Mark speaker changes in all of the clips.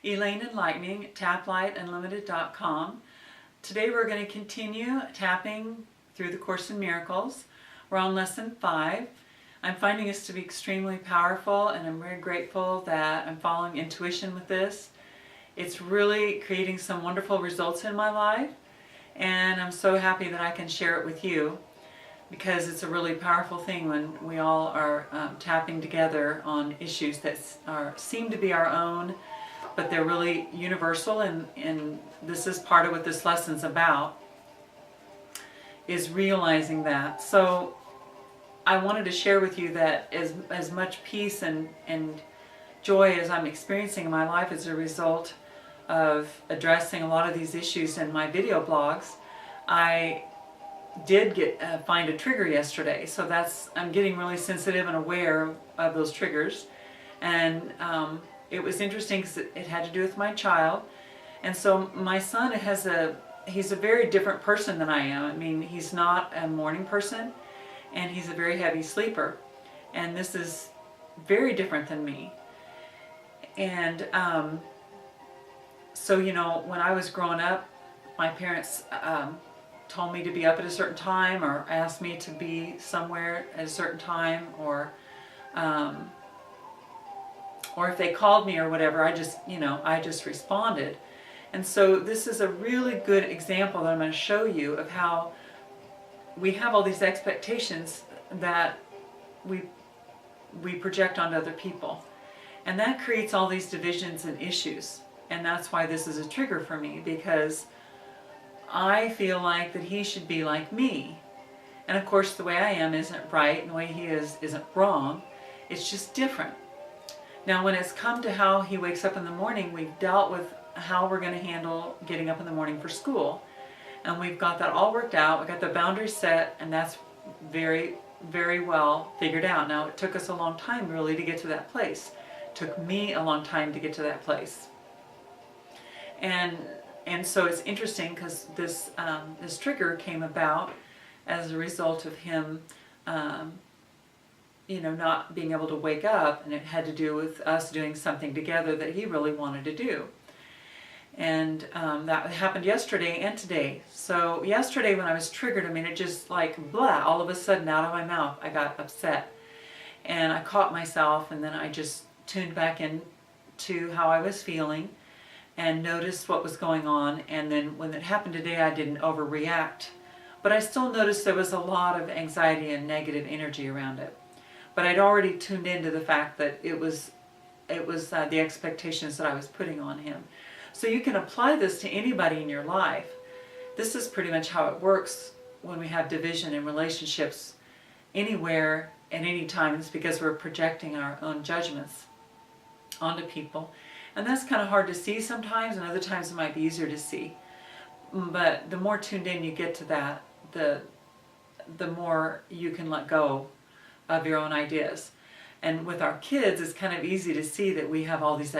Speaker 1: Elaine Enlightening, taplightunlimited.com. Today we're going to continue tapping through the Course in Miracles. We're on lesson 5. I'm finding this to be extremely powerful, and I'm very grateful that I'm following intuition with this. It's really creating some wonderful results in my life, and I'm so happy that I can share it with you, because it's a really powerful thing when we all are tapping together on issues that seem to be our own, but they're really universal, and this is part of what this lesson's about, is realizing that. So I wanted to share with you that as much peace and joy as I'm experiencing in my life as a result of addressing a lot of these issues in my video blogs, I did find a trigger yesterday. So I'm getting really sensitive and aware of those triggers, and it was interesting because it had to do with my child. And so my son he's a very different person than I am. I mean, he's not a morning person, and he's a very heavy sleeper, and this is very different than me. And so, you know, when I was growing up, my parents told me to be up at a certain time, or asked me to be somewhere at a certain time, or if they called me or whatever, I just responded. And so this is a really good example that I'm going to show you of how we have all these expectations that we project onto other people. And that creates all these divisions and issues. And that's why this is a trigger for me, because I feel like that he should be like me. And of course the way I am isn't right, and the way he is isn't wrong. It's just different. Now when it's come to how he wakes up in the morning, we've dealt with how we're going to handle getting up in the morning for school. And we've got that all worked out. We've got the boundaries set, and that's very, very well figured out. Now it took us a long time really to get to that place. It took me a long time to get to that place. And so it's interesting because this trigger came about as a result of him not being able to wake up, and it had to do with us doing something together that he really wanted to do. And that happened yesterday and today. So yesterday when I was triggered, I mean, it just like blah, all of a sudden out of my mouth, I got upset. And I caught myself, and then I just tuned back in to how I was feeling and noticed what was going on. And then when it happened today, I didn't overreact. But I still noticed there was a lot of anxiety and negative energy around it. But I'd already tuned into the fact that it was the expectations that I was putting on him. So you can apply this to anybody in your life. This is pretty much how it works when we have division in relationships anywhere at any time. It's because we're projecting our own judgments onto people. And that's kind of hard to see sometimes, and other times it might be easier to see. But the more tuned in you get to that, the more you can let go of your own ideas. And with our kids, it's kind of easy to see that we have all these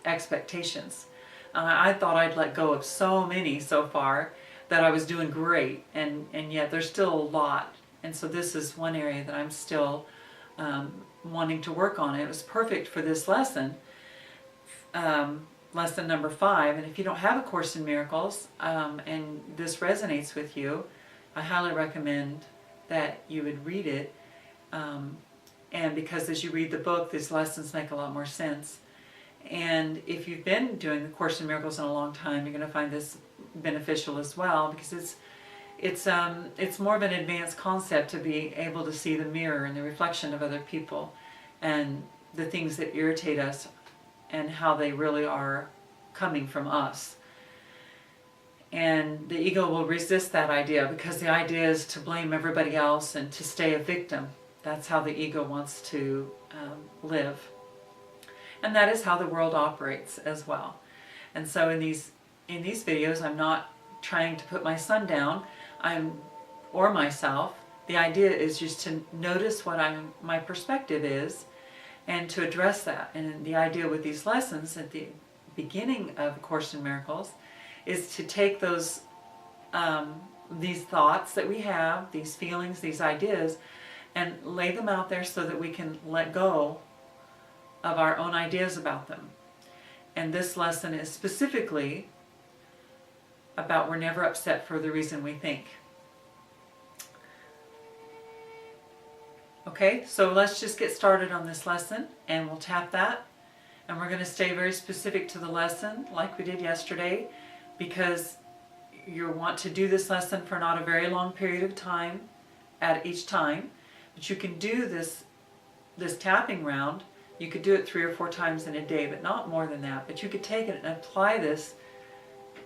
Speaker 1: expectations. I thought I'd let go of so many so far, that I was doing great, and yet there's still a lot. And so this is one area that I'm still wanting to work on. It was perfect for this lesson, lesson number 5. And if you don't have a Course in Miracles and this resonates with you, I highly recommend that you would read it. And because as you read the book, these lessons make a lot more sense. And if you've been doing the Course in Miracles in a long time, you're going to find this beneficial as well, because it's more of an advanced concept to be able to see the mirror and the reflection of other people and the things that irritate us and how they really are coming from us. And the ego will resist that idea, because the idea is to blame everybody else and to stay a victim. That's how the ego wants to live. And that is how the world operates as well. And so in these videos, I'm not trying to put my son down, or myself. The idea is just to notice what my perspective is, and to address that. And the idea with these lessons at the beginning of A Course in Miracles is to take those these thoughts that we have, these feelings, these ideas, and lay them out there so that we can let go of our own ideas about them. And this lesson is specifically about we're never upset for the reason we think. Okay, so let's just get started on this lesson, and we'll tap that. And we're going to stay very specific to the lesson like we did yesterday, because you want to do this lesson for not a very long period of time at each time. But you can do this tapping round. You could do it 3 or 4 times in a day, but not more than that. But you could take it and apply this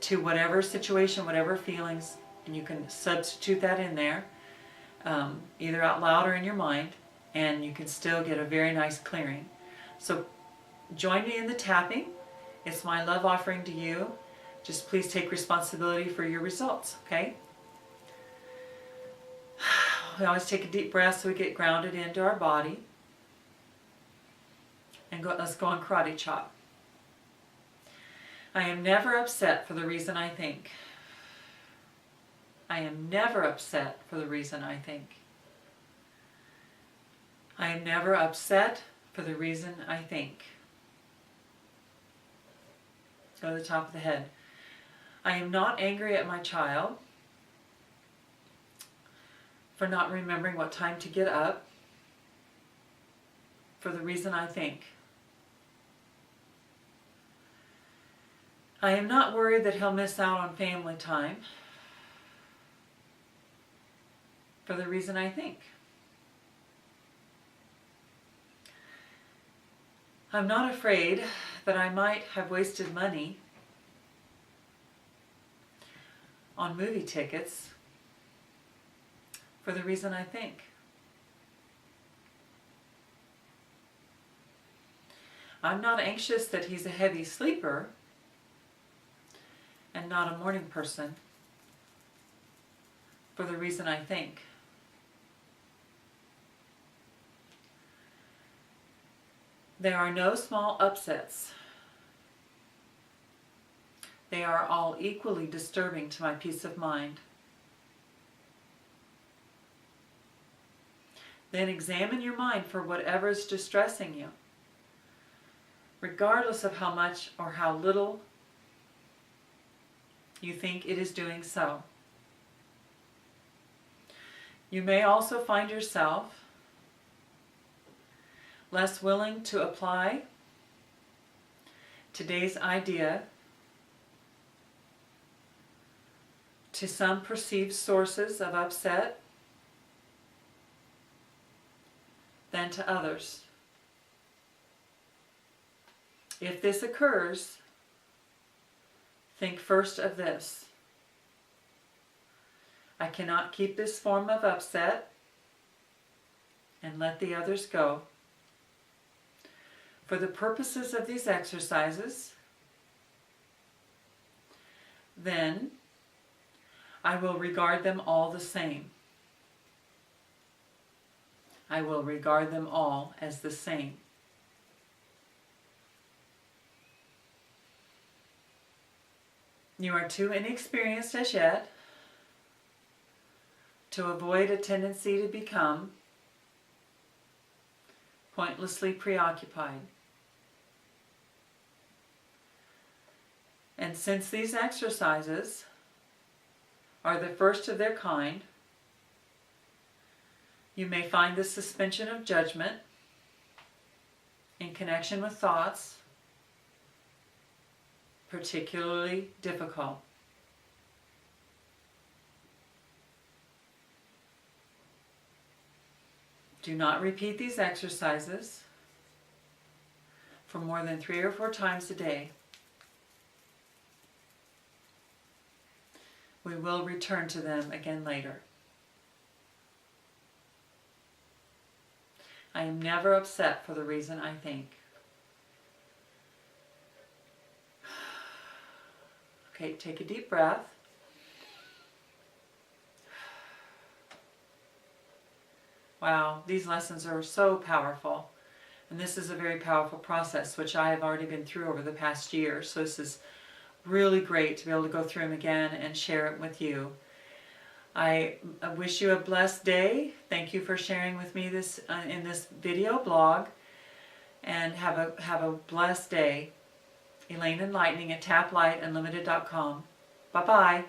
Speaker 1: to whatever situation, whatever feelings, and you can substitute that in there, either out loud or in your mind, and you can still get a very nice clearing. So join me in the tapping. It's my love offering to you. Just please take responsibility for your results, okay? We always take a deep breath so we get grounded into our body. And let's go on karate chop. I am never upset for the reason I think. I am never upset for the reason I think. I am never upset for the reason I think. Go to the top of the head. I am not angry at my child for not remembering what time to get up for the reason I think. I am not worried that he'll miss out on family time for the reason I think. I'm not afraid that I might have wasted money on movie tickets for the reason I think. I'm not anxious that he's a heavy sleeper and not a morning person for the reason I think. There are no small upsets. They are all equally disturbing to my peace of mind. Then examine your mind for whatever is distressing you, regardless of how much or how little you think it is doing so. You may also find yourself less willing to apply today's idea to some perceived sources of upset than to others. If this occurs, think first of this: I cannot keep this form of upset, and let the others go. For the purposes of these exercises, then I will regard them all the same. I will regard them all as the same. You are too inexperienced as yet to avoid a tendency to become pointlessly preoccupied. And since these exercises are the first of their kind, you may find the suspension of judgment in connection with thoughts particularly difficult. Do not repeat these exercises for more than 3 or 4 times a day. We will return to them again later. I am never upset for the reason I think. Okay, take a deep breath. Wow, these lessons are so powerful. And this is a very powerful process, which I have already been through over the past year. So this is really great to be able to go through them again and share it with you. I wish you a blessed day. Thank you for sharing with me this in this video blog, and have a blessed day. Elaine Enlightening at taplightUnlimited.com. Bye-bye.